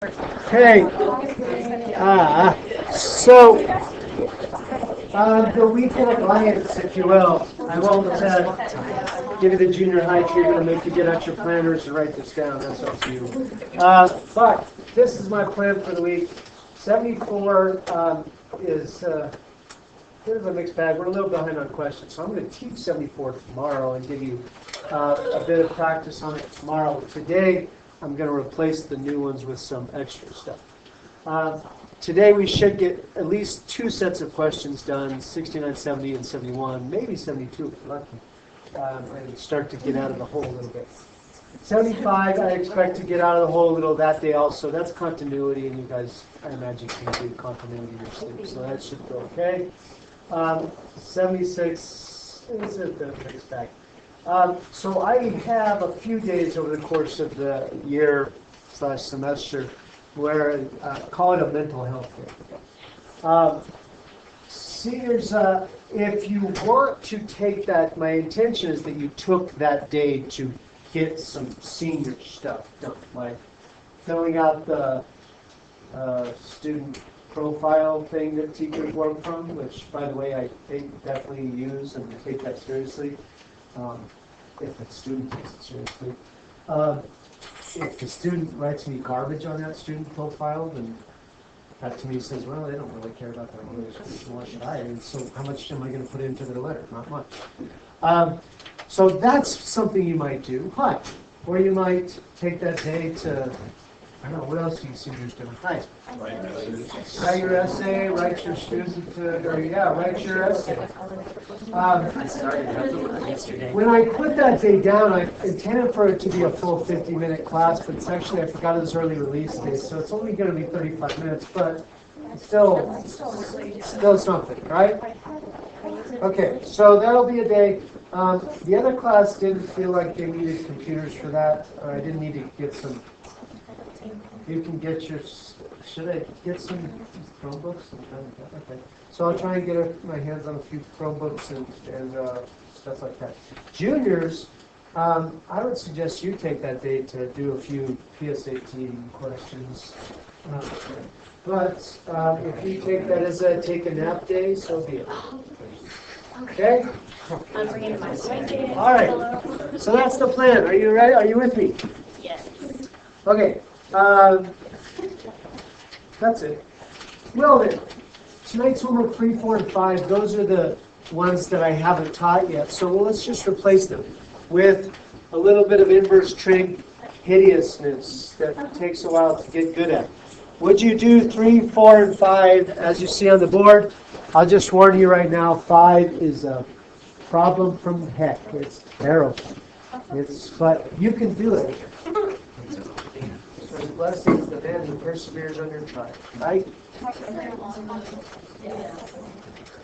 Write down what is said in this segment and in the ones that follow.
Hey, so the weekend alliance, if you will. I won't give you the junior high treatment and make you get out your planners and write this down. That's up to you. But this is my plan for the week. 74 is here's a mixed bag. We're a little behind on questions, so I'm going to teach 74 tomorrow and give you a bit of practice on it tomorrow. Today, I'm going to replace the new ones with some extra stuff. Today we should get at least two sets of questions done, 69, 70, and 71, maybe 72 if you're lucky, and start to get out of the hole a little bit. 75, I expect to get out of the hole a little that day also. That's continuity, and you guys, I imagine, can do continuity in your sleep, so that should be okay. 76 is the mixed bag. So I have a few days over the course of the year / semester where call it a mental health day. Seniors, if you want to take that, my intention is that you took that day to get some senior stuff done, like filling out the student profile thing that teachers work from, which, by the way, I definitely use and take that seriously. If the student takes it seriously. If the student writes me garbage on that student profile, then that to me says, well, they don't really care about their English, nor should I. And so how much am I going to put into their letter? Not much. So that's something you might do. Or you might take that day to, I don't know, what else do you seniors do? Hi. Write your essay, write your student, write your essay. When I put that day down, I intended for it to be a full 50-minute class, but it's actually, I forgot it was early release day, so it's only going to be 35 minutes, but still something, right? Okay, so that'll be a day. The other class didn't feel like they needed computers for that, or I didn't need to get some. You can get your, should I get some Chromebooks? Okay. So I'll try and get my hands on a few Chromebooks and stuff like that. Juniors, I would suggest you take that day to do a few PSAT questions. But if you take that as a take a nap day, so be it. Okay? I'm bringing my blanket. All right. So that's the plan. Are you ready? Are you with me? Yes. Okay. That's it. Well then, tonight's homework 3, 4, and 5, those are the ones that I haven't taught yet. So let's just replace them with a little bit of inverse trig hideousness that takes a while to get good at. Would you do 3, 4, and 5 as you see on the board? I'll just warn you right now, 5 is a problem from heck. It's terrible. But you can do it. Blessed is the man who perseveres under trial, right?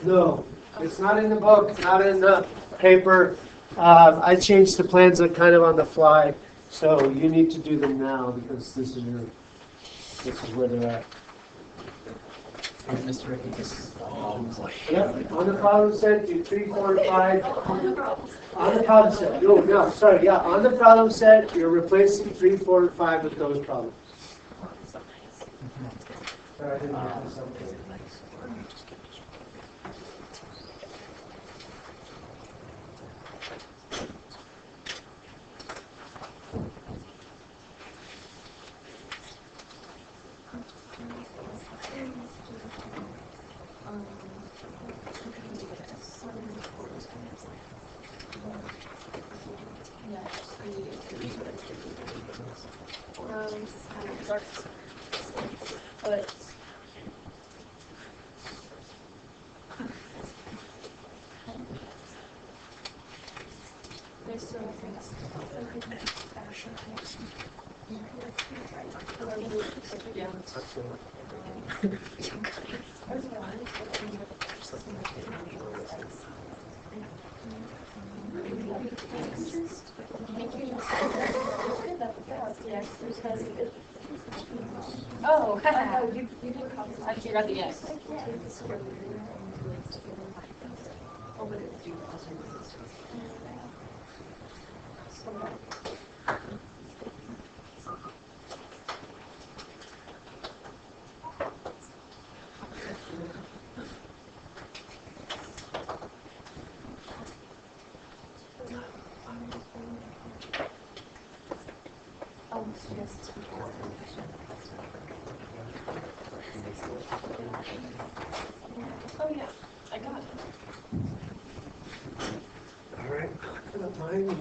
No, it's not in the book, not in the paper. I changed the plans kind of on the fly, so you need to do them now because this is where they're at. Mr. Ricky, Yep, on the problem set, do 3, 4, and 5. On the problem set. No, sorry, yeah. On the problem set, you're replacing 3, 4, and 5 with those problems. Sorry, I didn't get this up. But there's still things. Yeah. Oh, I forgot the yes.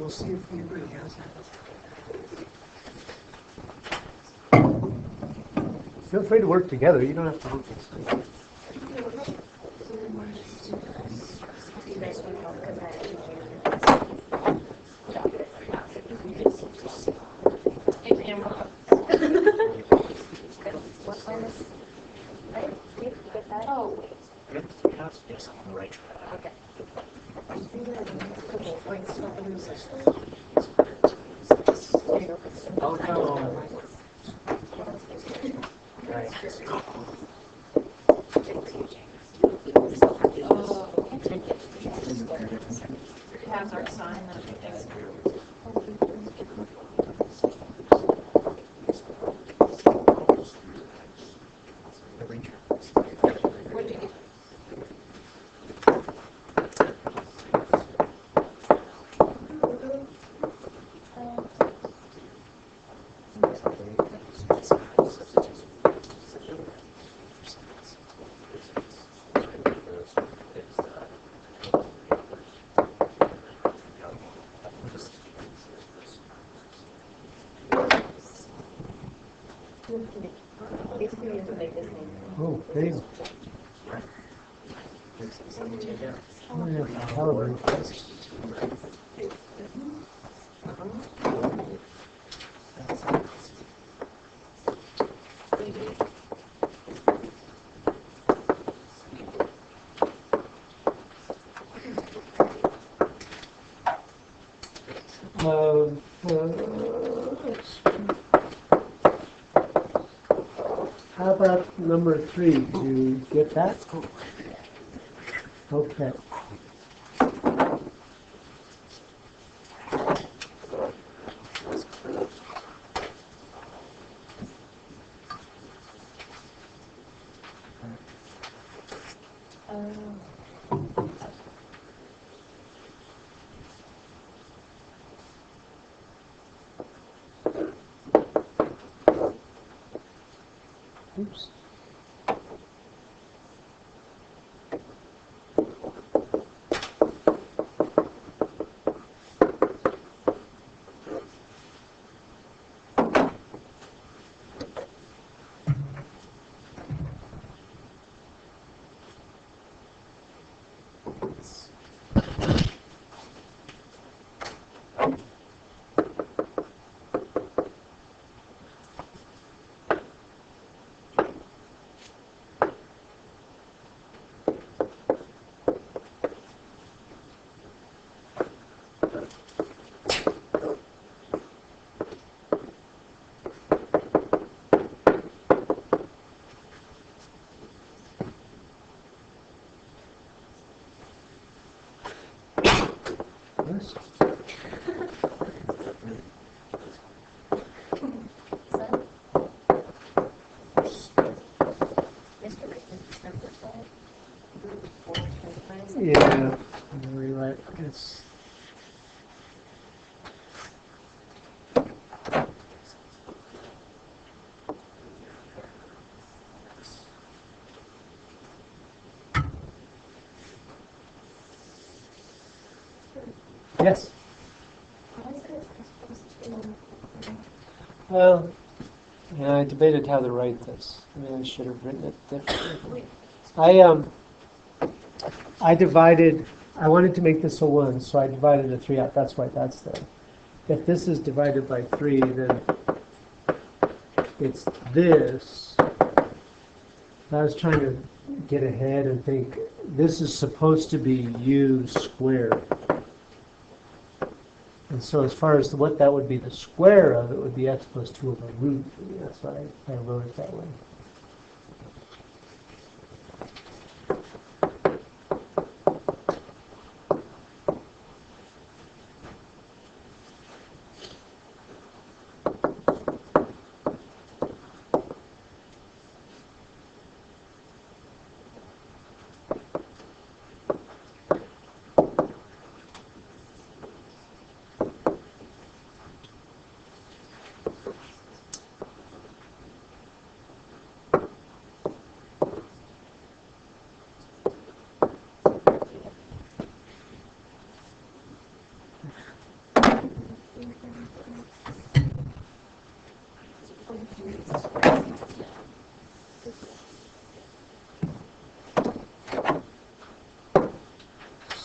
we'll see if anybody has it. Feel free to work together. You don't have to work this thing. Oh, Yes, I'm right. Okay. Oh, no. Right. has our sign and everything. What did you get? Basically, we have to make this name. Oh, there you go. Oh, yeah, calibrate. How about number 3? Do you get that? Okay. Oops. Yes. Yeah, you're right. It's yes. Well, yeah, I debated how to write this. I mean, I should have written it differently. I divided. I wanted to make this a 1, so I divided a 3 out. That's why that's there. If this is divided by 3, then it's this. I was trying to get ahead and think this is supposed to be u squared. And so as far as what that would be the square of, it would be x plus 2 over root 3. That's why I wrote it that way.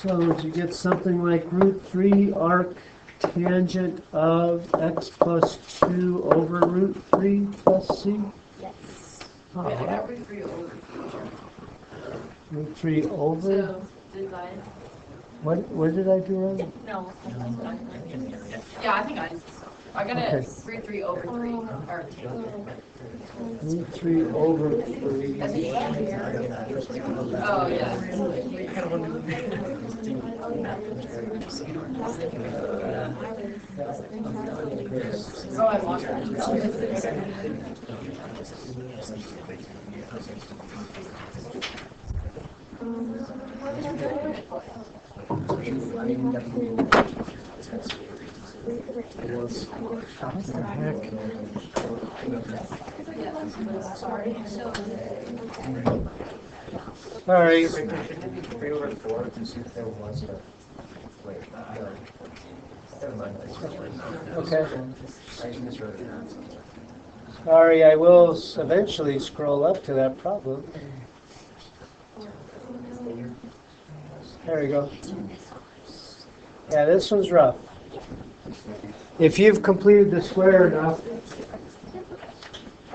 So would you get something like root 3 arc tangent of x plus 2 over root 3 plus c? Yes. All Wait, I right. got root 3 over. Root 3 over? So, divide. What did I do wrong? No. Yeah, I think I got Okay. it root 3 over 3. Or, Root 3 over 3. oh, yeah. Oh, I lost What the heck? Sorry. All right. 3 over 4 to see if there was a. Wait, never mind. Okay. I miswrote it. Sorry, I will eventually scroll up to that problem. There we go. Yeah, this one's rough. If you've completed the square enough,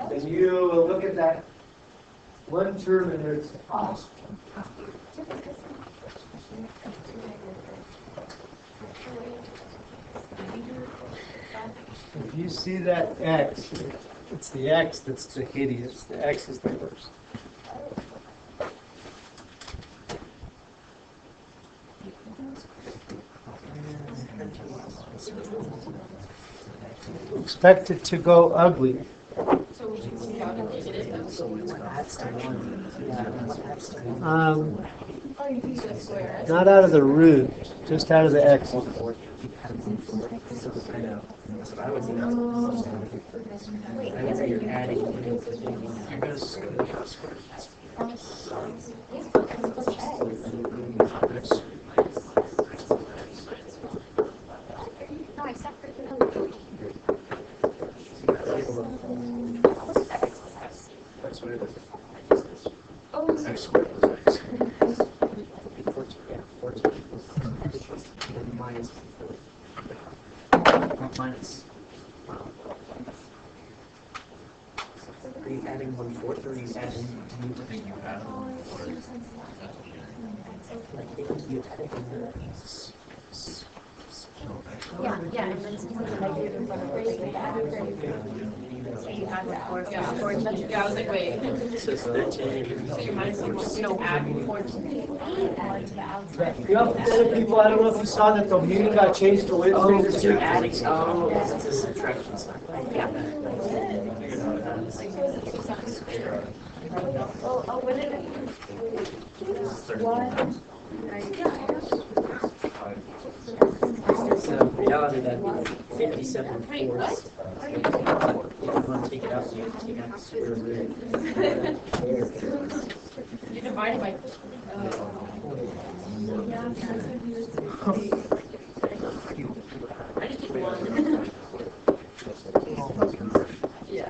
then you will look at that one term and there's awesome. If you see that X, it's the X that's the hideous. The X is the worst. Expect it to go ugly. So we should see how to negative those. The square. Not out of the root, just out of the X. I know. That's what I would do. I guess you're adding. You're going to square. That's what it is. Oh, X squared plus X. 14, yeah, 14. Minus. Minus. Are you adding 1/4 or are you adding? Yeah, and then something negative in front of it, like that. So you had like 4, yeah. 4, Yeah, I was like, wait. It says 13. So you're minus 1, no, add 14. The other people, I don't know if you saw that the meeting got changed to Wednesday. You're adding. Oh, it's a subtraction sign. Yeah. Oh, what did it? So reality that'd be 57 fourths. If you want to take it out, you have to take out the square root. You divided by. I just did 1. Yeah.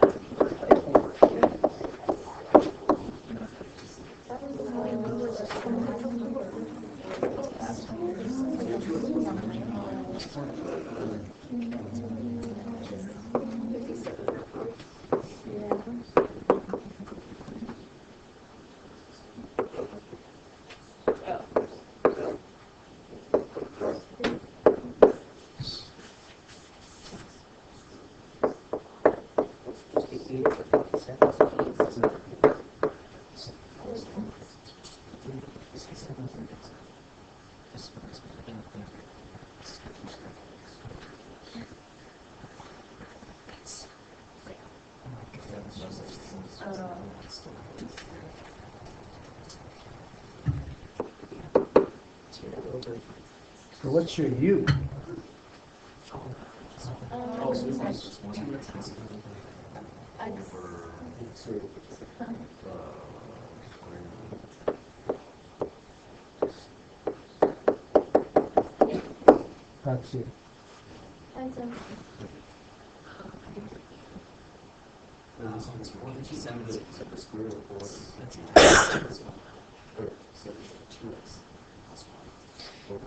So what's your U? Oh, so it's just one. That's it.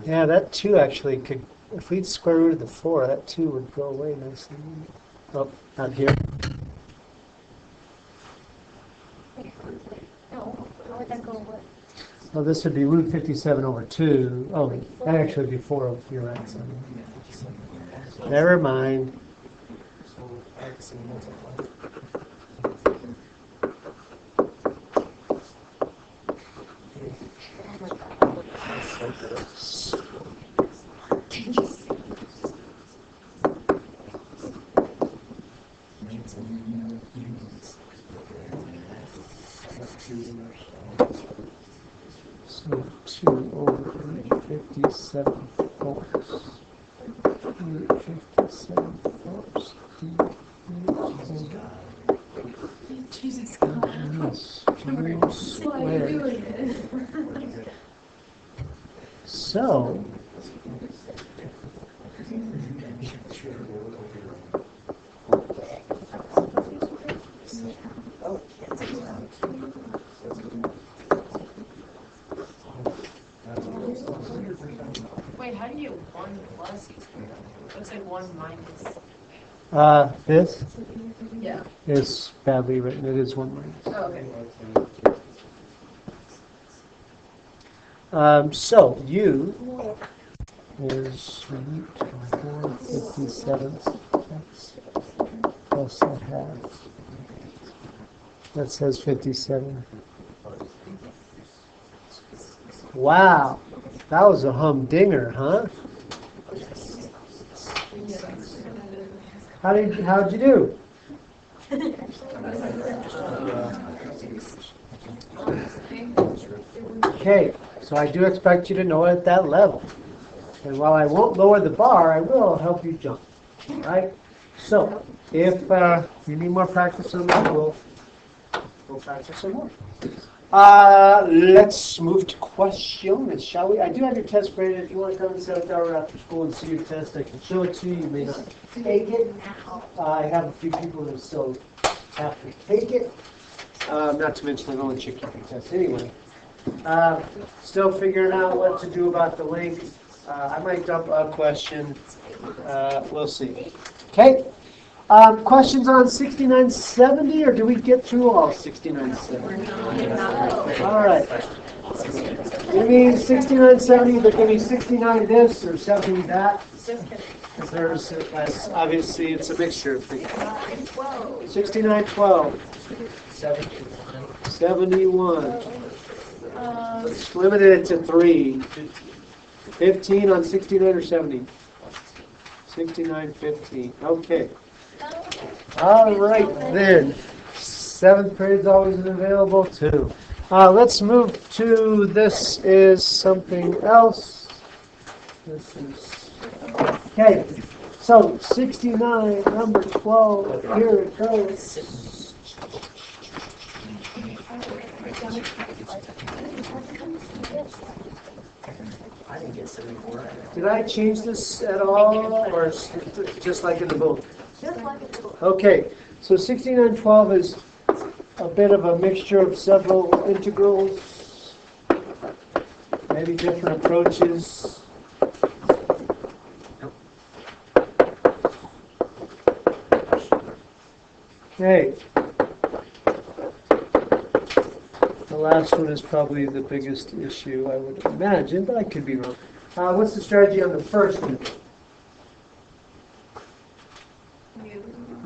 Yeah, that 2 actually could, if we'd square rooted the 4, that 2 would go away nicely. Oh, not here. No, how would that go with? Well, this would be root 57 over 2. Oh, that actually would be 4 over, you're right. So. Never mind. So 2 over root 57 fourths. Root 57 fourths. Jesus God. Why are you doing it? So, Wait, how do you get 1 plus e squared? Looks like 1 minus. this Yeah. is badly written. It is 1 minus. Oh, okay. So, u is root 457 x plus a half. That says 57. Wow, that was a humdinger, huh? How'd you do? Okay, so I do expect you to know it at that level. And while I won't lower the bar, I will help you jump. All right? So, if you need more practice on that, we'll practice some more. Let's move to questions, shall we? I do have your test graded. If you want to come and sit down after school and see your test, I can show it to you. You may not take it. I have a few people that still have to take it. Not to mention, I don't want you to keep your test anyway. Still figuring out what to do about the link. I might dump a question. We'll see. Okay. Questions on 6970, or do we get through all 6970? All right. You mean 6970, there can be 69 this or 70 that? There's, obviously, it's a mixture of things. 6912. 71. Let's limit it to 3. 15 on 69 or 70? 69, 15. Okay. All right, then. 7th grade is always available, too. Let's move to, this is something else. This is, okay. So, 69, number 12, here it goes. I didn't get 74. Did I change this at all, or is it just like in the book? Okay, so 6912 is a bit of a mixture of several integrals, maybe different approaches. Okay. The last one is probably the biggest issue, I would imagine, but I could be wrong. What's the strategy on the first one?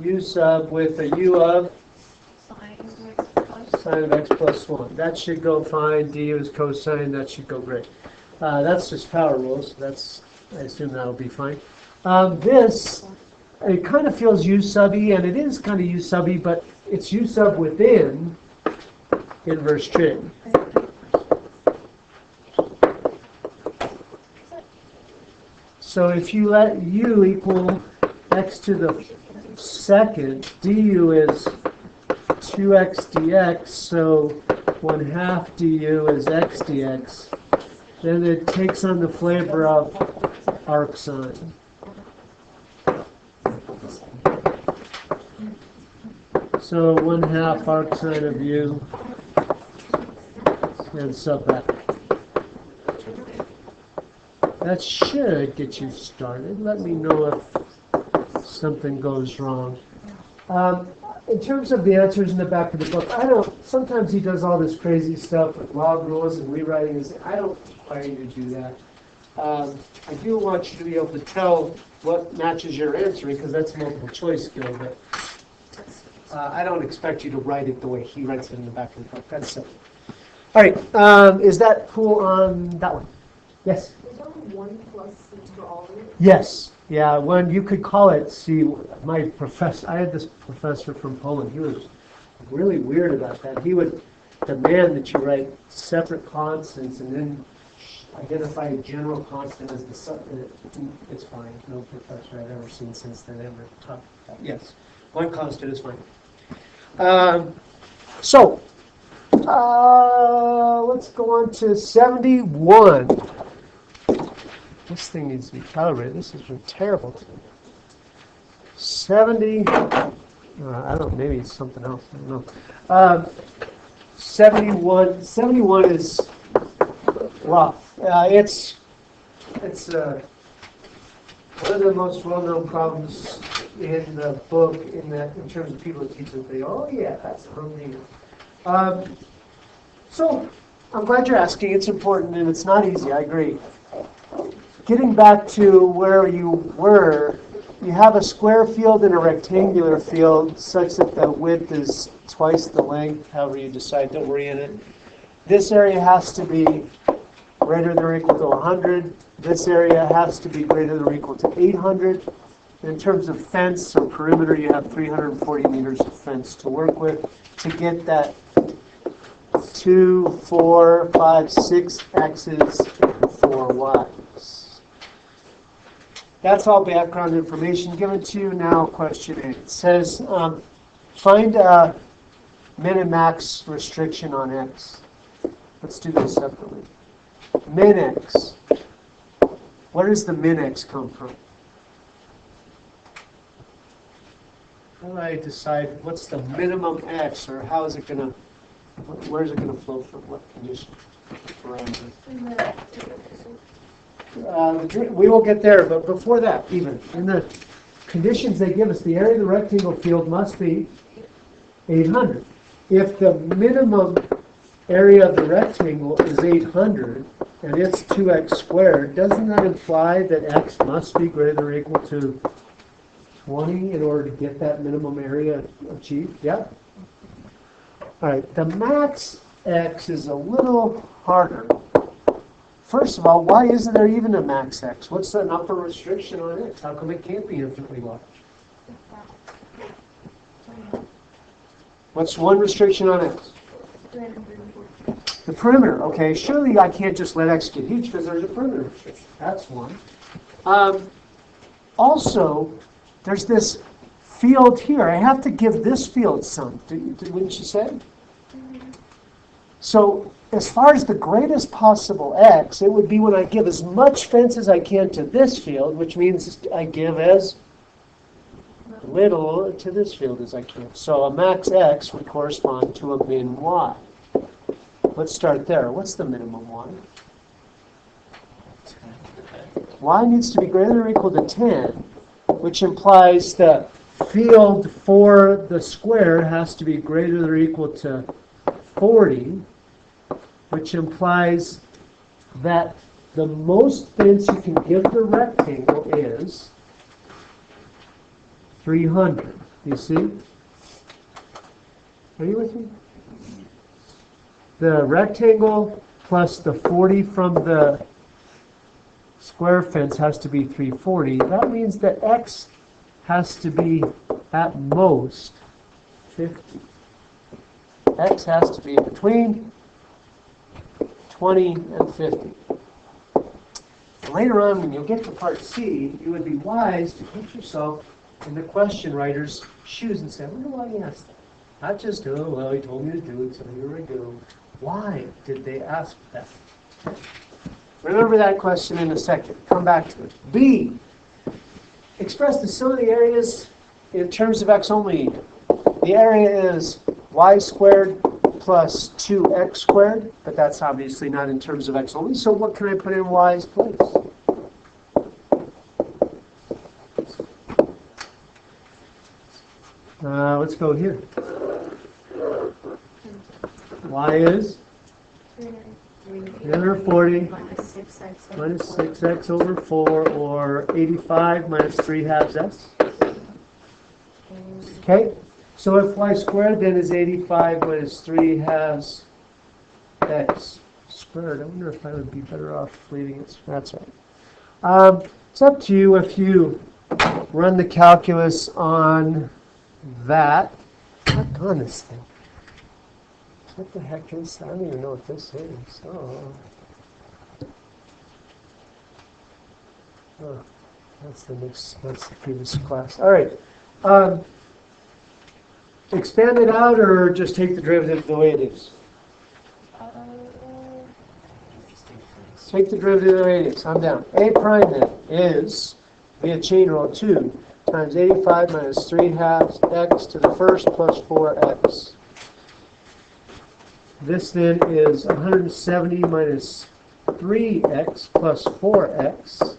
U sub with a u of sine of x plus 1. That should go fine. Du is cosine. That should go great. That's just power rules. That's, I assume that'll be fine. This, it kind of feels u sub-y, and it is kind of u sub-y, but it's u sub within inverse trig. So if you let u equal x to the second, du is 2x dx, so 1/2 du is x dx. Then it takes on the flavor of arc sine. So 1/2 arc sine of u and sub that. That should get you started. Let me know if something goes wrong. In terms of the answers in the back of the book, sometimes he does all this crazy stuff with log rules and rewriting. I don't require you to do that. I do want you to be able to tell what matches your answering, because that's a multiple choice skill, but I don't expect you to write it the way he writes it in the back of the book. That's simple. All right, is that cool on that one? Yes? Is there 1 plus C for all of it? Yes. Yeah, when you could call it, see, my professor, I had this professor from Poland, he was really weird about that. He would demand that you write separate constants and then identify a general constant as the sub. It's fine. No professor I've ever seen since then ever taught that. Yes, one constant is fine. Let's go on to 71. This thing needs to be calibrated. This has been terrible. 70. I don't. Maybe it's something else. I don't know. 71. 71 is rough. It's one of the most well-known problems in the book. In terms of people that teach them, they go, "Oh yeah, that's something." So I'm glad you're asking. It's important and it's not easy. I agree. Getting back to where you were, you have a square field and a rectangular field such that the width is twice the length, however you decide to orient it. This area has to be greater than or equal to 100. This area has to be greater than or equal to 800. In terms of fence or perimeter, you have 340 meters of fence to work with to get that 2, 4, 5, 6 X's and 4 Y's. That's all background information given to you. Now, question 8. It says, find a min and max restriction on X. Let's do this separately. Min X. Where does the min X come from? How do I decide what's the minimum X, or how is it going to, where is it going to flow from? What condition? Parameter. We will get there, but before that, even in the conditions they give us, the area of the rectangle field must be 800. If the minimum area of the rectangle is 800 and it's 2x squared, doesn't that imply that x must be greater than or equal to 20 in order to get that minimum area achieved? Yeah? All right, the max x is a little harder. First of all, why isn't there even a max x? What's the upper restriction on x? How come it can't be infinitely large? What's one restriction on x? The perimeter. Okay, surely I can't just let x get huge because there's a perimeter restriction. That's one. Also, there's this field here. I have to give this field some. Wouldn't you say? So, as far as the greatest possible x, it would be when I give as much fence as I can to this field, which means I give as little to this field as I can. So a max x would correspond to a min y. Let's start there. What's the minimum y? Y needs to be greater than or equal to 10, which implies the field for the square has to be greater than or equal to 40, which implies that the most fence you can give the rectangle is 300. You see? Are you with me? The rectangle plus the 40 from the square fence has to be 340. That means that x has to be at most 50. X has to be between 20 and 50. Later on, when you get to part C, you would be wise to put yourself in the question writer's shoes and say, I wonder why he asked that. Not just, oh, well, he told me to do it, so here I go. Why did they ask that? Remember that question in a second. Come back to it. B, express the sum of the areas in terms of x only. The area is y squared plus 2x squared, but that's obviously not in terms of x only, so what can I put in y's place? let's go here. Y is 340 minus 6x minus 6x over 4, or 85 minus 3 halves s. Okay, so if y squared then is 85 minus 3 halves x squared. I wonder if I would be better off leaving it. That's right. It's up to you if you run the calculus on that. Click on this thing. What the heck is? I don't even know what this is. Oh, that's the previous class. All right. Expand it out or just take the derivative the way it is? Take the derivative the way it is. I'm down. A prime then is, via chain rule, 2 times 85 minus 3 halves x to the first plus 4x. This then is 170 minus 3x plus 4x.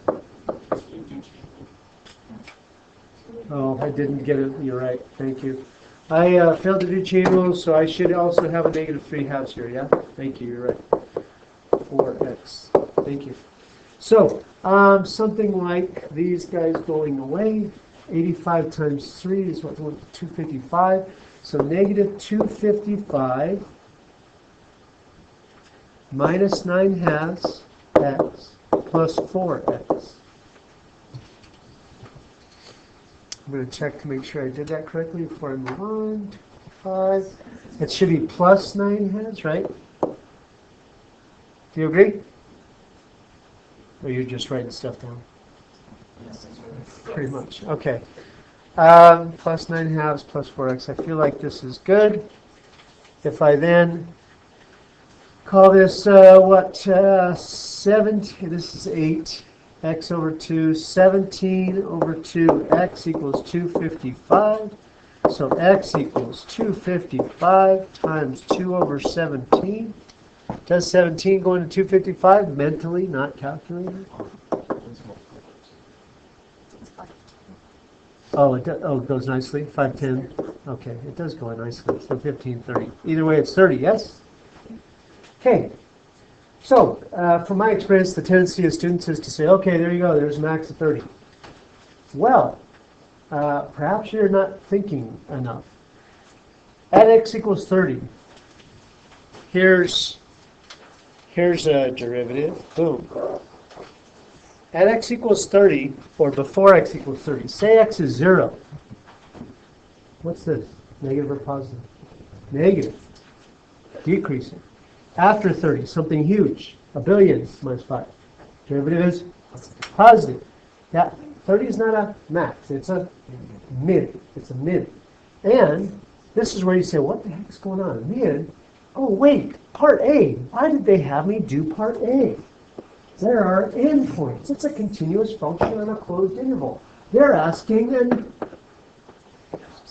Oh, I didn't get it. You're right. Thank you. I failed to do chain rules, so I should also have a negative 3 halves here, yeah? Thank you. You're right. 4x. Thank you. So, something like these guys going away. 85 times 3 is what? 255. So negative 255 minus 9 halves x plus 4x. I'm going to check to make sure I did that correctly before I move on. 5. It should be plus 9 halves, right? Do you agree? Or you're just writing stuff down? Pretty much. Okay. Plus 9 halves plus 4x. I feel like this is good. If I then call this, 17, this is 8, x over 2, 17 over 2, x equals 255. So x equals 255 times 2 over 17. Does 17 go into 255? Mentally, not calculating. Oh, it goes nicely. 510. Okay, it does go in nicely. So 15, 30. Either way, it's 30, yes? Okay. So, from my experience, the tendency of students is to say, okay, there you go, there's a max of 30. Well, perhaps you're not thinking enough. At x equals 30, here's a derivative. Boom. At x equals 30, or before x equals 30, say x is 0. What's this? Negative or positive? Negative. Decreasing. After 30, something huge. 1 billion minus 5. Derivative is positive. Yeah, 30 is not a max. It's a min. It's a min. And this is where you say, what the heck's going on? Min? Oh, wait. Part A. Why did they have me do part A? There are endpoints. It's a continuous function on a closed interval. They're asking an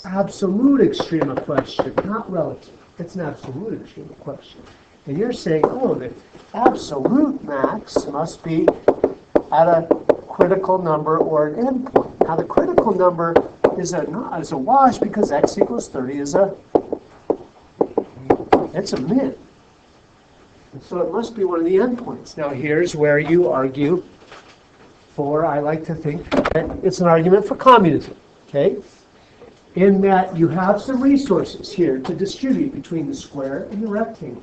absolute extrema question, not relative. It's an absolute extrema question. And you're saying, oh, the absolute max must be at a critical number or an endpoint. Now, the critical number is a wash because x equals 30 is it's a min. So it must be one of the endpoints. Now here's where you argue for, I like to think, that it's an argument for communism, okay? In that you have some resources here to distribute between the square and the rectangle.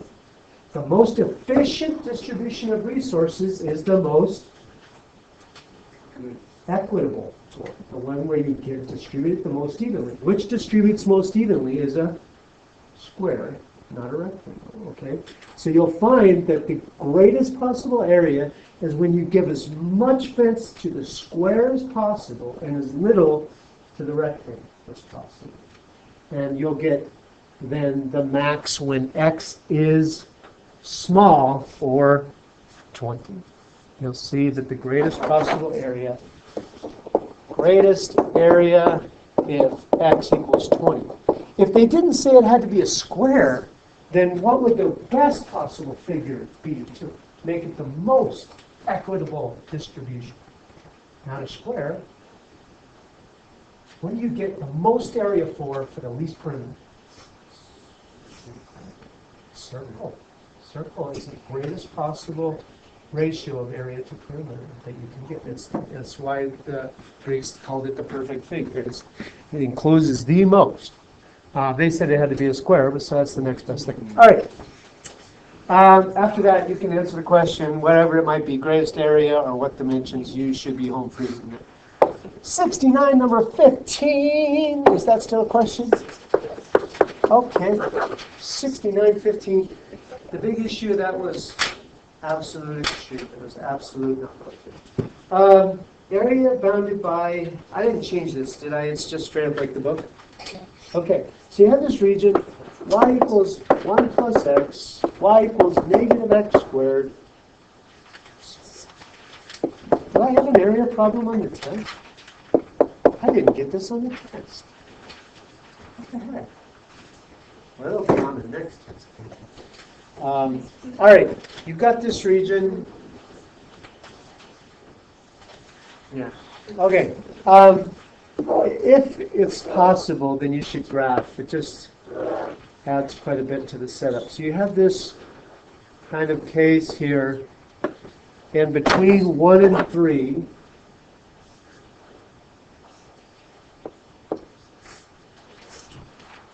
The most efficient distribution of resources is the most equitable one, the one where you can distribute it the most evenly. Which distributes most evenly is a square, not a rectangle, okay? So you'll find that the greatest possible area is when you give as much fence to the square as possible and as little to the rectangle as possible. And you'll get then the max when x is small, or 20. You'll see that the greatest possible area, if x equals 20. If they didn't say it had to be a square, then what would the best possible figure be to make it the most equitable distribution? Not a square. What do you get the most area for the least perimeter? Circle. Circle is the greatest possible ratio of area to perimeter that you can get. That's why the Greeks called it the perfect figure. It encloses the most. They said it had to be a square, but so that's the next best thing. All right. After that, you can answer the question, whatever it might be, greatest area or what dimensions you should be home free from it. 69, number 15. Is that still a question? Okay. 69, 15. The big issue that was absolute issue. It was absolute number. Area bounded by, I didn't change this, did I? It's just straight up like the book. Okay, so you have this region, y equals 1 plus x, y equals negative x squared. Do I have an area problem on the test? I didn't get this on the test. What the heck? Well, it'll be on the next test. All right, you've got this region. Yeah. Okay. If it's possible, then you should graph. It just adds quite a bit to the setup. So you have this kind of case here, and between 1 and 3,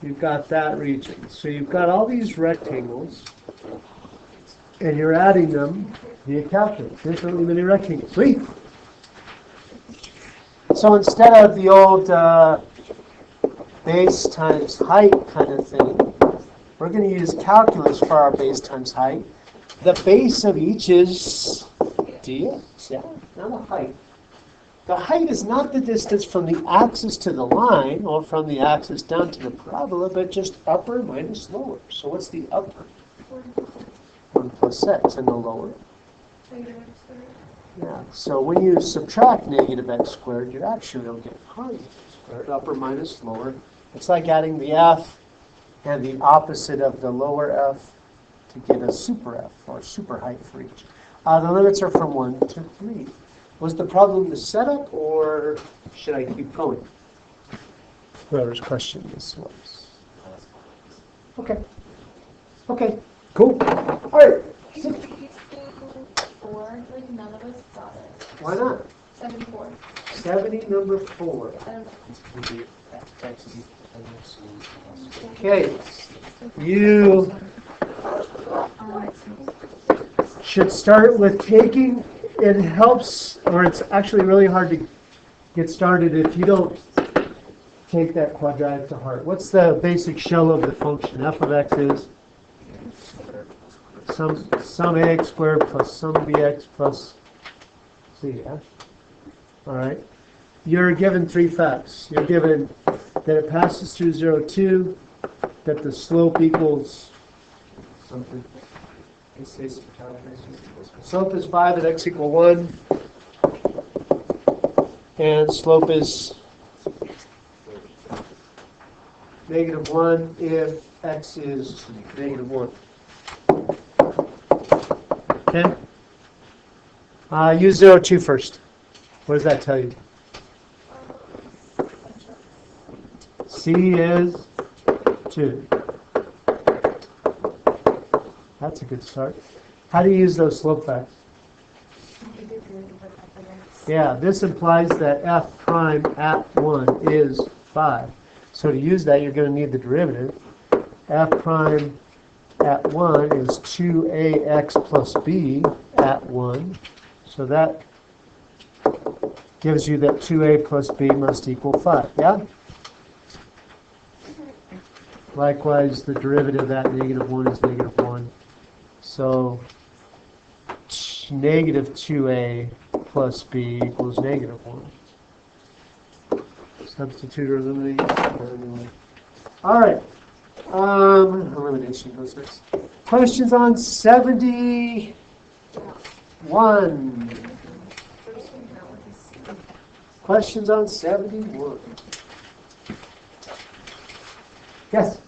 you've got that region. So you've got all these rectangles, and you're adding them via calculus. Infinitely many rectangles. Sweet. So instead of the old base times height kind of thing, we're going to use calculus for our base times height. The base of each is dx, yeah, not a height. The height is not the distance from the axis to the line or from the axis down to the parabola, but just upper minus lower. So what's the upper? 1 plus x, and the lower? Yeah, so when you subtract negative x squared, you actually don't get positive x squared, upper minus lower. It's like adding the f and the opposite of the lower f to get a super f, or super height for each. The limits are from 1 to 3. Was the problem the setup, or should I keep going? Whoever's question this was. Okay. Okay, cool. All right. Four, like none of us got it. Why not? 74. 70, number 4. I don't know. Okay. You should start with taking, it helps, or it's actually really hard to get started if you don't take that quadratic to heart. What's the basic shell of the function? F of x is some ax squared plus some bx plus c, yeah? All right. You're given 3 facts. You're given that it passes through 0, 2, that the slope equals something. Slope is 5 at x equal 1, and slope is negative 1 if x is negative 1. Okay? Use 0, 2 first. What does that tell you? C is 2. That's a good start. How do you use those slope facts? Yeah, this implies that f prime at 1 is 5. So to use that, you're going to need the derivative. F prime at 1 is 2ax plus b at 1. So that gives you that 2a plus b must equal 5. Yeah? Likewise, the derivative at negative 1 is negative 1. So negative 2a plus b equals negative 1. Substitute or eliminate. All right. Elimination goes next. Questions on 71. Questions on 71. Yes?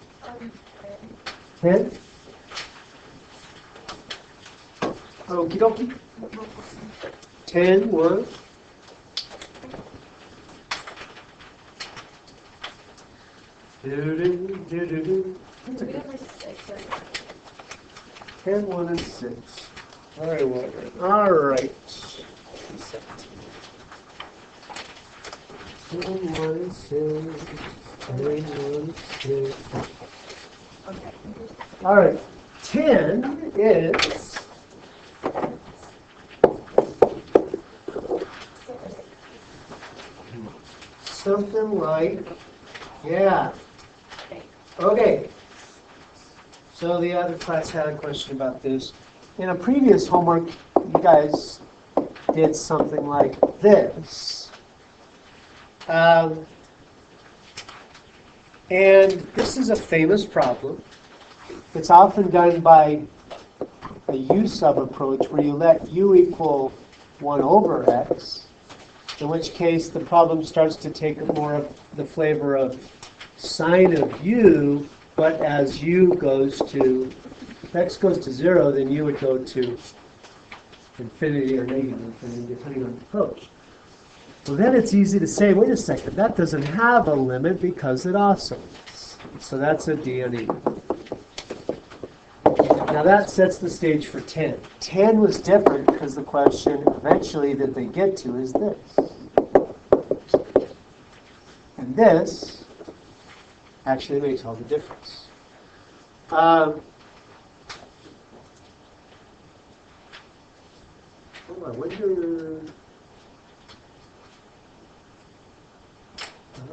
10? Okie dokie. 10, 1. Do-do-do-do-do. That's We okay. have like 6 right 10, 1, and 6. Very well. All right. 17. 10, 1, and 6. 10, 1, and 6. Okay. All right. 10 is something like, yeah. Okay. So the other class had a question about this. In a previous homework, you guys did something like this. And this is a famous problem. It's often done by a u-sub approach where you let u equal 1 over x, in which case the problem starts to take more of the flavor of sine of u, but as u goes to, if x goes to 0, then u would go to infinity or negative infinity, depending on the approach. Well, then it's easy to say, wait a second, that doesn't have a limit because it oscillates. So that's a D and E. Now that sets the stage for 10. 10 was different because the question eventually that they get to is this. And this actually makes all the difference. Oh, I wonder... I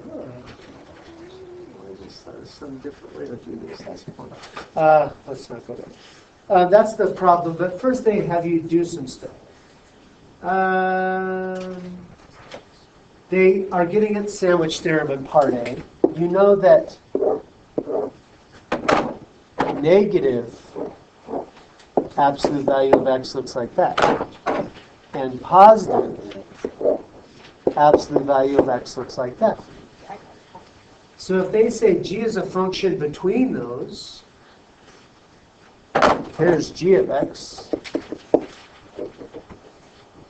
just thought of some different way to do this. Let's not go there. That's the problem. But first they have you do some stuff. They are getting at sandwich theorem in part A. You know that negative absolute value of x looks like that. And positive absolute value of x looks like that. So if they say g is a function between those, here's g of x,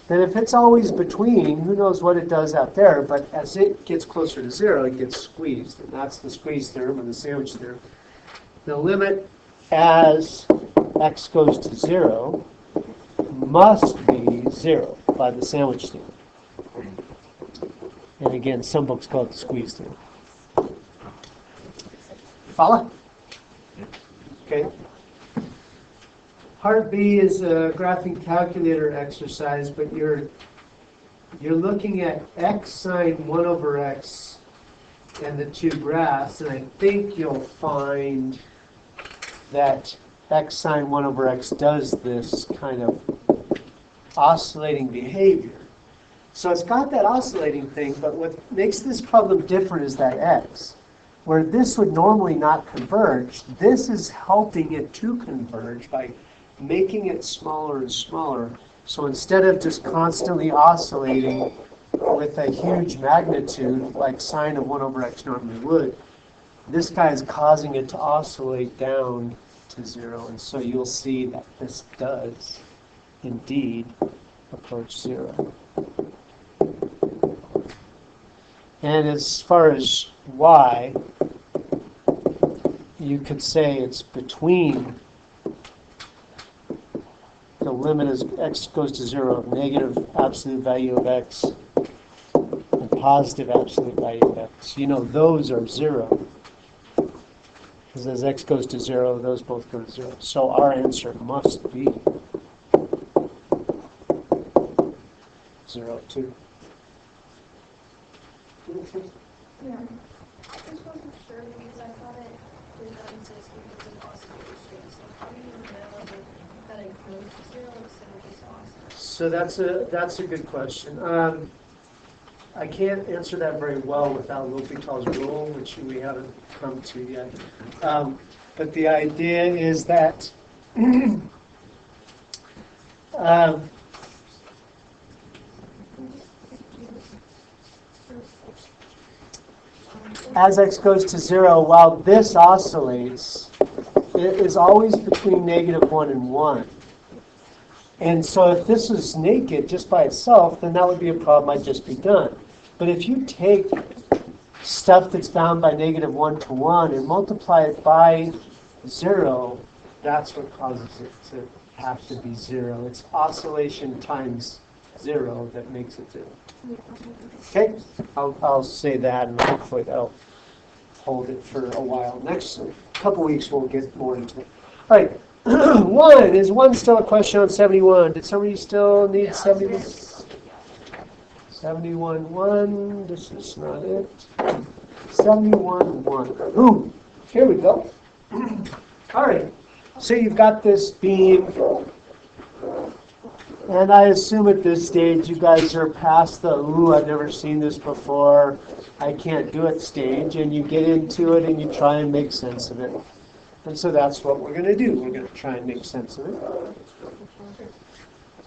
then if it's always between, who knows what it does out there, but as it gets closer to 0, it gets squeezed. And that's the squeeze theorem and the sandwich theorem. The limit as x goes to 0 must be 0 by the sandwich theorem. And again, some books call it the squeeze theorem. Follow? Okay. Part B is a graphing calculator exercise, but you're looking at x sine 1 over x and the two graphs, and I think you'll find that x sine 1 over x does this kind of oscillating behavior. So it's got that oscillating thing, but what makes this problem different is that x. Where this would normally not converge, this is helping it to converge by making it smaller and smaller. So instead of just constantly oscillating with a huge magnitude like sine of 1 over x normally would, this guy is causing it to oscillate down to 0. And so you'll see that this does indeed approach 0. And as far as y, you could say it's between the limit as x goes to 0 of negative absolute value of x and positive absolute value of x. You know those are 0. Because as x goes to 0, those both go to 0. So our answer must be 0, 2. Yeah. I just wasn't sure because I thought it did not exist because of oscillation. So how do you know that it goes to 0 instead of just oscillating? So that's a good question. I can't answer that very well without L'Hopital's rule, which we haven't come to yet. But the idea is that as x goes to 0, while this oscillates, it is always between negative 1 and 1. And so if this is naked just by itself, then that would be a problem I'd just be done. But if you take stuff that's bound by -1 to 1 and multiply it by 0, that's what causes it to have to be 0. It's oscillation times 0 that makes it 0. Okay, I'll say that, and hopefully that'll hold it for a while. Next couple weeks we'll get more into it. All right, is one still a question on 71? Did somebody still need 71? 71.1, this is not it. 71.1. Ooh, here we go. All right, so you've got this beam, and I assume at this stage you guys are past the, ooh, I've never seen this before, I can't do it stage, and you get into it and you try and make sense of it. And so that's what we're going to do. We're going to try and make sense of it.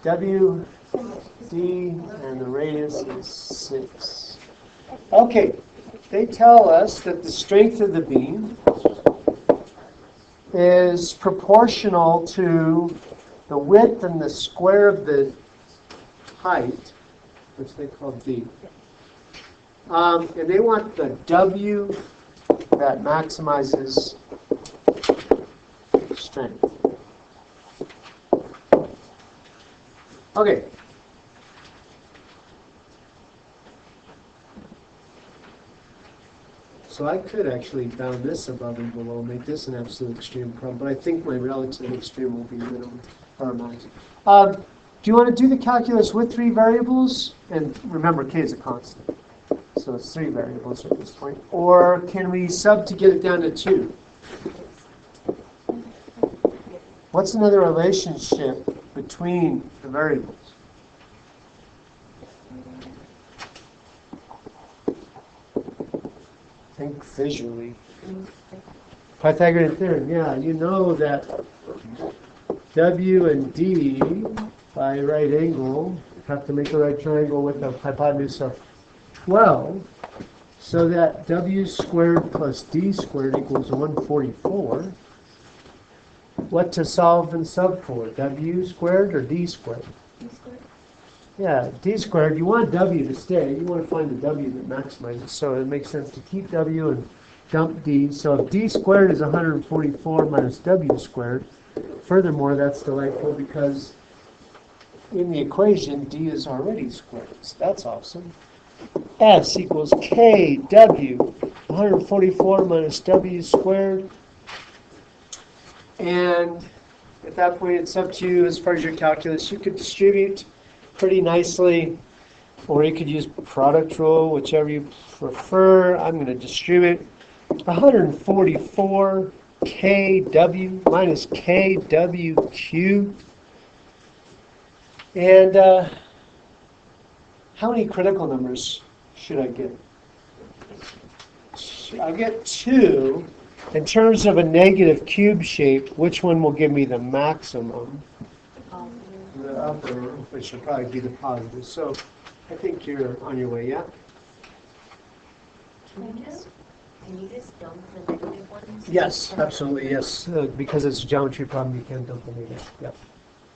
W, D, and the radius is 6. Okay, they tell us that the strength of the beam is proportional to the width and the square of the height, which they call D. And they want the W that maximizes strength. Okay. So I could actually bound this above and below, make this an absolute extreme problem, but I think my relative extreme will be minimum or max. Do you want to do the calculus with 3 variables? And remember, k is a constant. So it's 3 variables at this point. Or can we sub to get it down to 2? What's another relationship between the variables? Think visually. Pythagorean theorem, yeah, you know that W and D by right angle have to make a right triangle with a hypotenuse of 12, so that W squared plus D squared equals 144. What to solve and sub for? W squared or D squared? Yeah, D squared, you want W to stay. You want to find the W that maximizes. So it makes sense to keep W and dump D. So if D squared is 144 minus W squared, furthermore, that's delightful because in the equation, D is already squared. So that's awesome. S equals KW, 144 minus W squared. And at that point, it's up to you as far as your calculus. You could distribute pretty nicely, or you could use product rule, whichever you prefer. I'm going to distribute 144 kW minus kW cubed. And how many critical numbers should I get? I'll get 2. In terms of a negative cube shape, which one will give me the maximum? The upper, which will probably be the positive. So I think you're on your way, yeah? Can you just dump the negative ones? Yes, absolutely, yes. Because it's a geometry problem, you can dump the negative. Yep.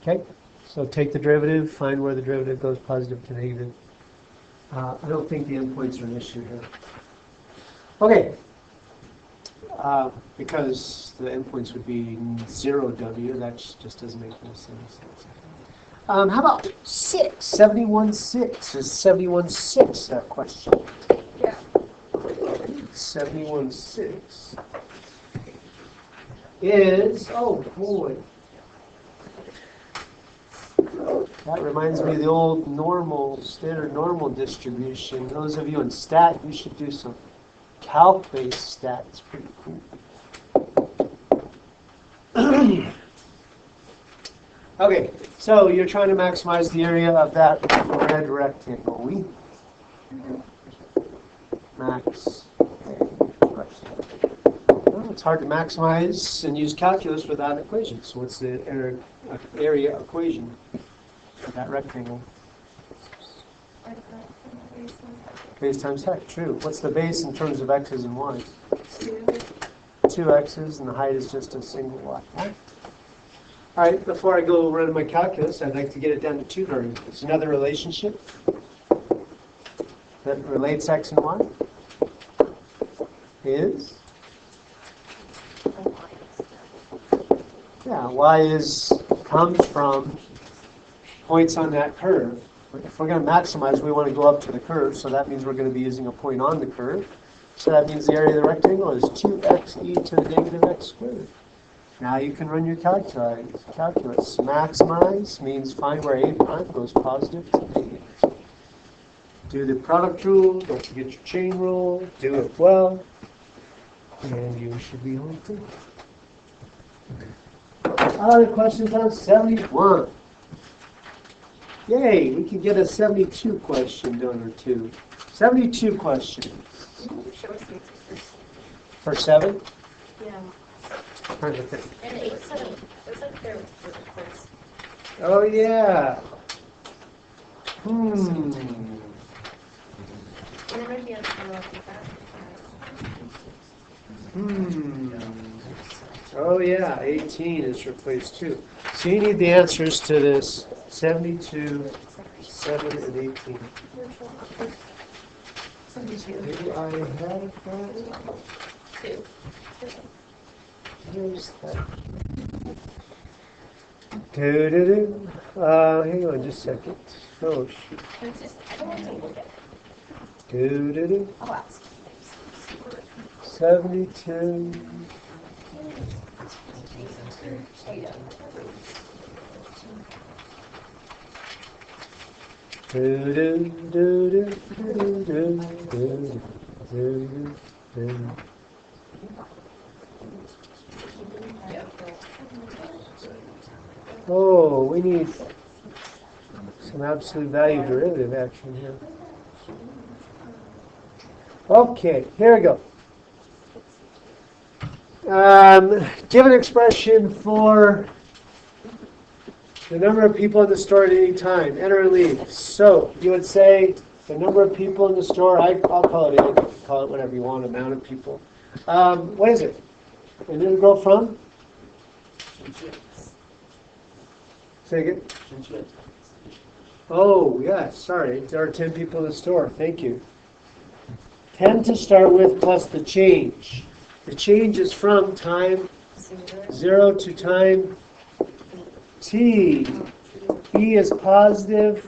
Okay, so take the derivative, find where the derivative goes positive to negative. I don't think the endpoints are an issue here. Okay. Because the endpoints would be 0W, that just doesn't make any sense. How about 6? 71.6. Is 71.6 a question? Yeah. 71.6 is, oh boy. That reminds me of the old standard normal distribution. Those of you in stat, you should do some calc-based stats. Pretty cool. Okay, so you're trying to maximize the area of that red rectangle. Max. Well, it's hard to maximize and use calculus without equations. So what's the area equation for that rectangle? Base times height, true. What's the base in terms of x's and y's? 2 x's, and the height is just a single y. Right? All right, before I go run my calculus, I'd like to get it down to 2 variables. Another relationship that relates x and y. is? Yeah, y comes from points on that curve. If we're going to maximize, we want to go up to the curve, so that means we're going to be using a point on the curve. So that means the area of the rectangle is 2xe to the negative x squared. Now you can run your calculus. Maximize means find where a prime goes positive to negative. Do the product rule, don't forget your chain rule, do it well, and you should be home free. Other questions on 71? Yay, we can get a 72 question done or two. 72 question. For 7? Yeah. Trying to think. And 8, 7, it was like there was first. Oh yeah. And there might be a follow up with that. Oh yeah, 18 is replaced too. So you need the answers to this 72, 7, and 18. Maybe I have that. 2. Here's that. Do-do-do. Hang on just a second. Oh shoot. It's just, I don't want to look at it. Do-do-do. I'll ask. 72. Oh, we need some absolute value derivative action here. Okay, here we go. Give an expression for the number of people in the store at any time. Enter and leave. So you would say the number of people in the store. I'll call it anything. Call it whatever you want. Amount of people. What is it? An integral from? Say again. Oh yes. Sorry. There are 10 people in the store. Thank you. 10 to start with plus the change. The change is from time 0 to time t. E is positive,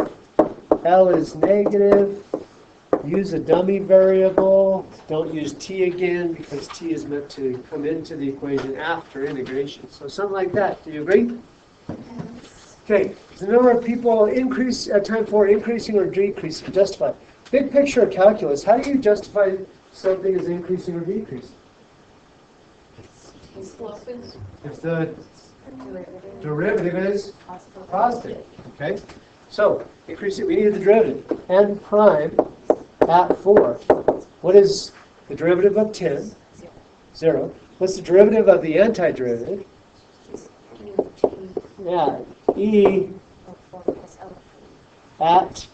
L is negative. Use a dummy variable. Don't use t again because t is meant to come into the equation after integration. So something like that. Do you agree? Okay. The number of people increase at time 4 increasing or decreasing. Justify. Big picture of calculus. How do you justify something as increasing or decreasing? If the derivative is positive, okay? So, increase it, we need the derivative. N prime at 4. What is the derivative of 10? 0. What's the derivative of the antiderivative? Yeah, E at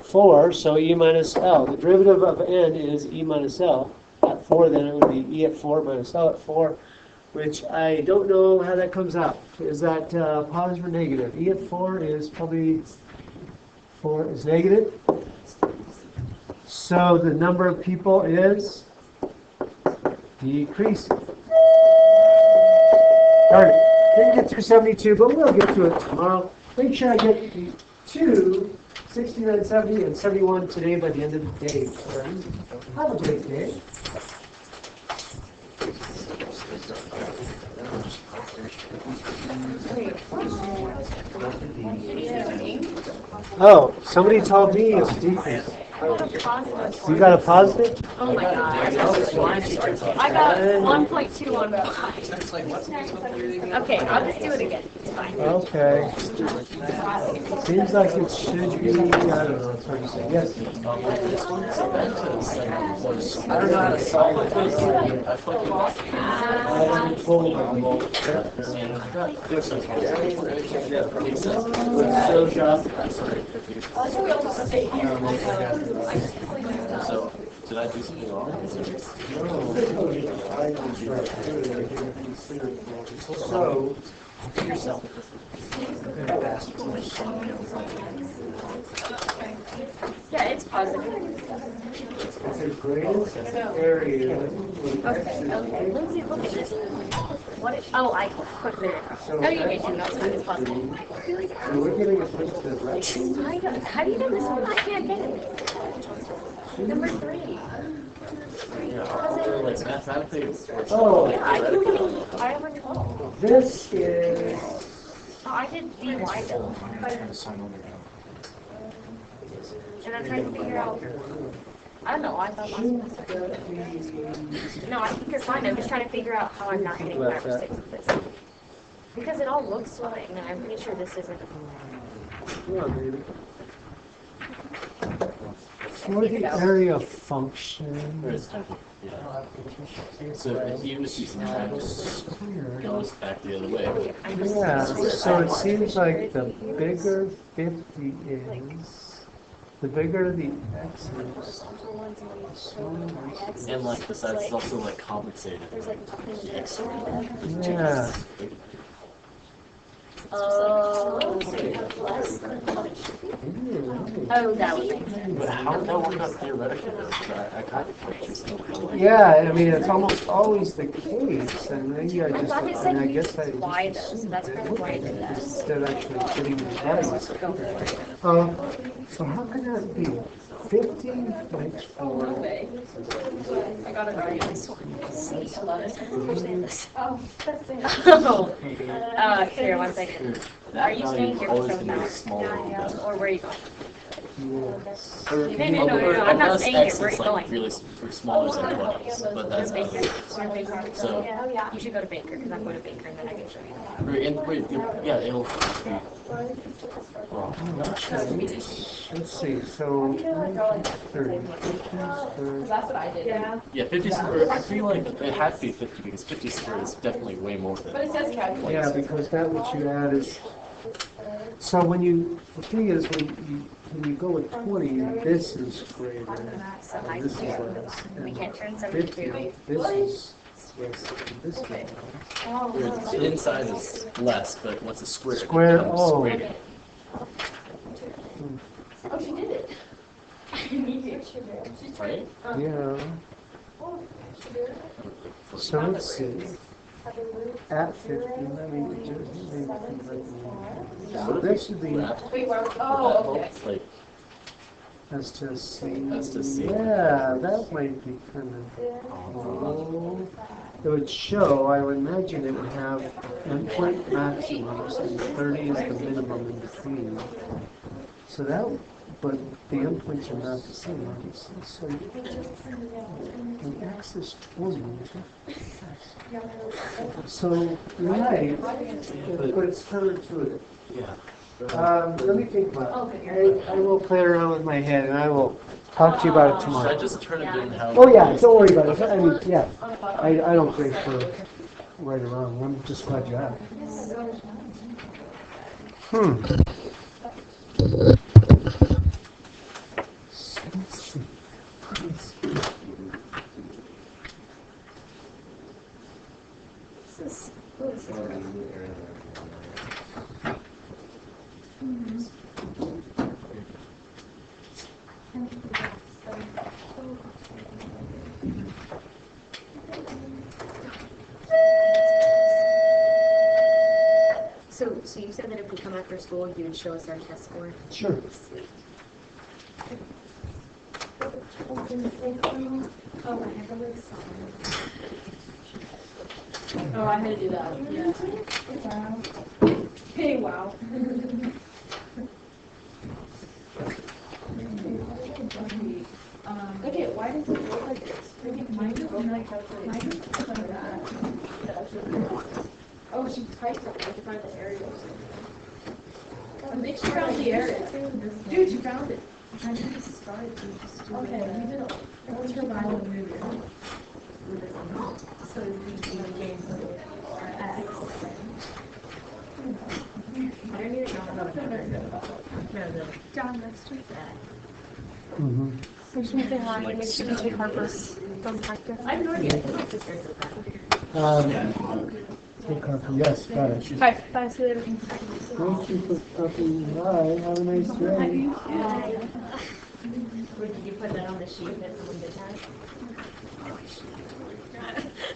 4, so E minus L. The derivative of N is E minus L. At 4, then it would be E at 4 minus L at 4, which I don't know how that comes out. Is that positive or negative? E at 4 is probably 4 is negative. So the number of people is decreasing. All right, didn't get through 72, but we'll get to it tomorrow. Make sure I get to 69, 70, and 71 today by the end of the day. Friends. Have a great day. Oh, somebody told me it's decreased. You got a positive? Oh my god. I got 1.2 on mine. Okay, I'll just do it again. It's fine. Okay. Seems like it should be, I don't know, it's hard to say. Yes? I don't know how to solve it. So, did I do something wrong? So, yourself. Yeah, it's positive. The greatest area. Okay. Lindsay, look at this. What is, oh, I put it. No, you didn't. That's not. It's positive. So we're getting a push to the right. How do you know this one? I can't get it. Number 3. Like mathematically, it's Oh, Yeah, I can get 5 over 12. this is. Oh, I did DY though. And I'm trying to figure out. I don't know. I thought mine was No, I think it's fine. I'm just trying to figure out how I'm not getting 5 or 6 of this. Because it all looks fine, and I'm pretty sure this isn't. Yeah, baby. For the area function. So if you was using times, it goes back the other way. Yeah, so it seems like the bigger 50 is, the bigger the x is. And like besides, it's also like compensated. Yeah. Oh, so you have less than what it should be? Oh, that would make sense. But how would that work out theoretically though? 'Cause I kind of confused. Yeah, I mean, it's almost always the case, and maybe I I just, thought it I said mean, I you guess I just Y those, so that's probably why I did that. instead of actually putting the values. Go for it. So how can that be? 50 makes 4. I got it right. I love it. Understand this. Oh, that's it. Oh, here, one second. Are you staying here Always for gonna be now? smaller. Or where are you going? Yes. No, I'm not staying here. Where are you Like going? really smaller than 12s, but that's Baker. so. You should go to Baker because I'm going to Baker and then I can show you. Yeah, it'll. Let's see, so 30. That's what I did. Yeah. Yeah, 50 squared. I feel like it had to be 50 because 50 squared is definitely way more than. But it says calculate. Yeah, because that what you add is, so when you, the thing is, when you go with 20, this is greater. So I This is can't. less. We can't turn 50, 72. this is less than this is. Whereas the inside is less, but once it's squared, Squared, it becomes oh. greater. Oh, she did it. Right? Yeah, so let's see, at 50, let me just, so this should be, Wait, where? Oh, okay. Like, let's just see. Let's just see. Yeah, that might be kind of, oh, it would show, I would imagine it would have endpoint maximums and 30 is the minimum in between. So that, but the endpoints are not the same, obviously, so the x is 20. So, you're right, but it's counterintuitive. yeah. Let me think about it. I will play around with my head and I will talk to you about it Should I tomorrow. just turn it in how? Oh yeah, don't worry about it. I mean, yeah, I don't think for right or wrong. I'm just glad you asked. So you said that if we come after school, you would show us our test score? Sure. Sweet. Oh, I had to do that. Yeah. Hey, wow. Okay, why does it look like this? Mine doesn't like that. Oh, she typed it to find the areas. I think she found the area. Dude, you found it. Okay, we did it. What's her Bible movie? So we gained X. I don't even know. John, next week. Mm-hmm. Which means they want to make sure you take Harper's film practice. I have no idea. My sister said that. Good copy, yes, got it. Bye. Bye. See you later. Thank you for stopping by. Have a nice day. Did you put that on the sheet that someone did have?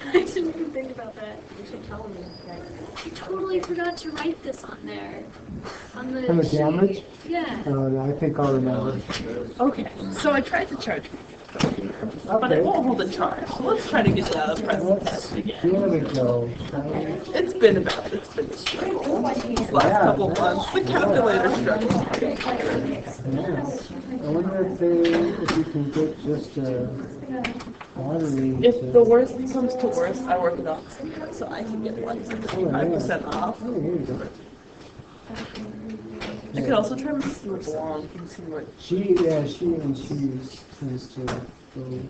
I didn't even think about that. You should tell me that. I totally forgot to write this on there. On the And the sheet. damage? Yeah. I think I'll remember. Okay, so I tried to charge but Okay. it won't hold a charge. So let's try to get it out of present test again. Here we go. It's been a struggle. These last couple months, the calculator struggle. Yes. I wonder if you can get just a battery. If the worst comes to worst, I work it out so I can get like 55% off. Oh, here you go. I could also try my super long and see what. She tends to go pretty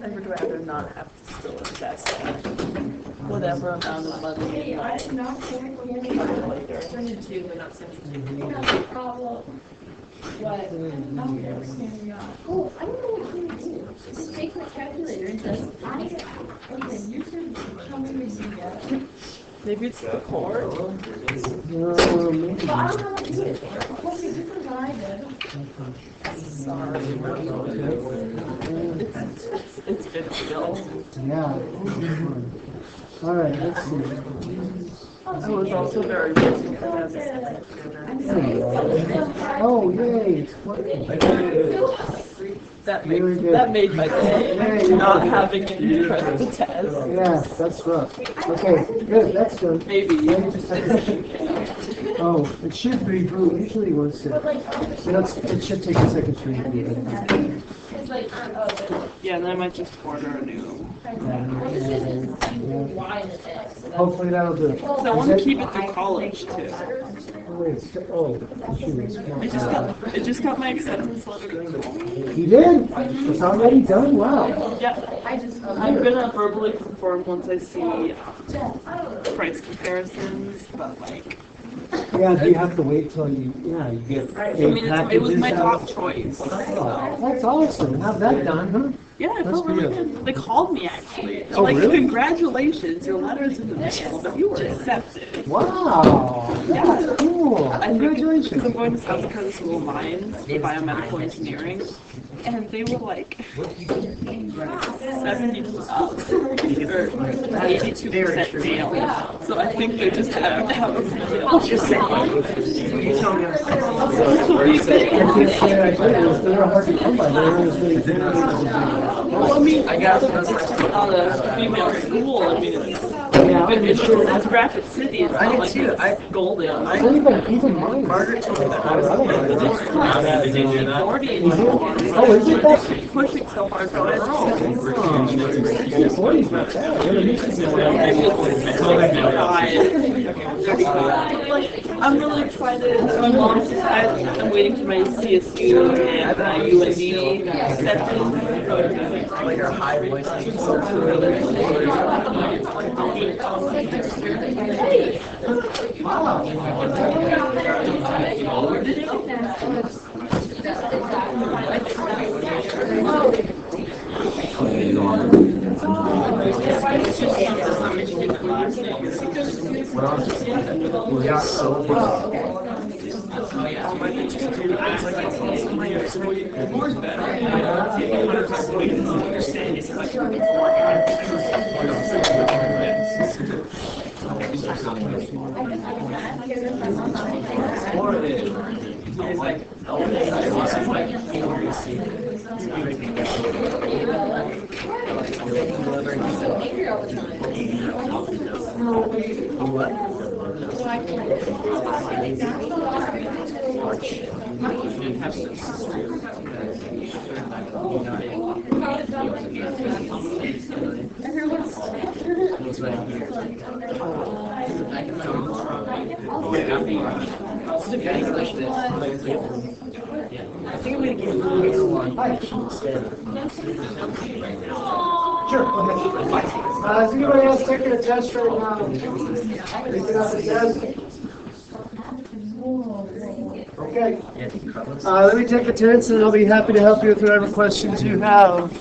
I would rather not have to still invest whatever amount of money in my calculator. What? Oh, I don't know what you do. Just take my calculator and just. Okay, you should tell me what you get. Maybe it's the cord. well, maybe. Well, I don't know how to do it. What's the difference than I did? Sorry. It's been still. Yeah. All right, let's see. I was also very busy. There we go. Oh, yay, it's working. That Very made good. that made my day. Not having to press the test. Yeah, that's rough. Okay, good, that's done. Maybe. Let me just take a Oh, it should reboot. Usually once it should take a second to reboot. Yeah, then I might just order a new. Hopefully that'll do it. So I want to keep it through college too. Oh, wait, It just got my acceptance letter. You did? It's already done? Wow. Yeah, I'm gonna verbally confirm once I see price comparisons, but like, Yeah, do you have to wait till you get I mean, it was my top packages choice. out? That's awesome. Have that done, huh? Yeah, it That's felt really good. good. They called me actually. They're Oh, like, really? congratulations, your letter's in the mail, but you were accepted. Wow. That's cool. I think Congratulations. because I'm going to South Dakota School of Mines for biomedical engineering, and they were like 70% or 82% mail. So I think they just have to have a mail. Just saying. I they were hard to come by. They were really good. Well, I mean, I got on a female school. I mean, it's Rapid City. It's not like it's Golden. Even mine. Margaret told me that. I don't know. Gordy Oh, is it that? pushing so hard for it. 40's not bad. Like, I'm really excited. My mom's excited. I'm waiting for my CSU and my UND acceptance. Like our high voice. Yeah, so I think I'm gonna give you one instead. Sure, go ahead. Is anybody else taking a test right now? Taking out the test? Okay. Let me take attendance and I'll be happy to help you with whatever questions you have.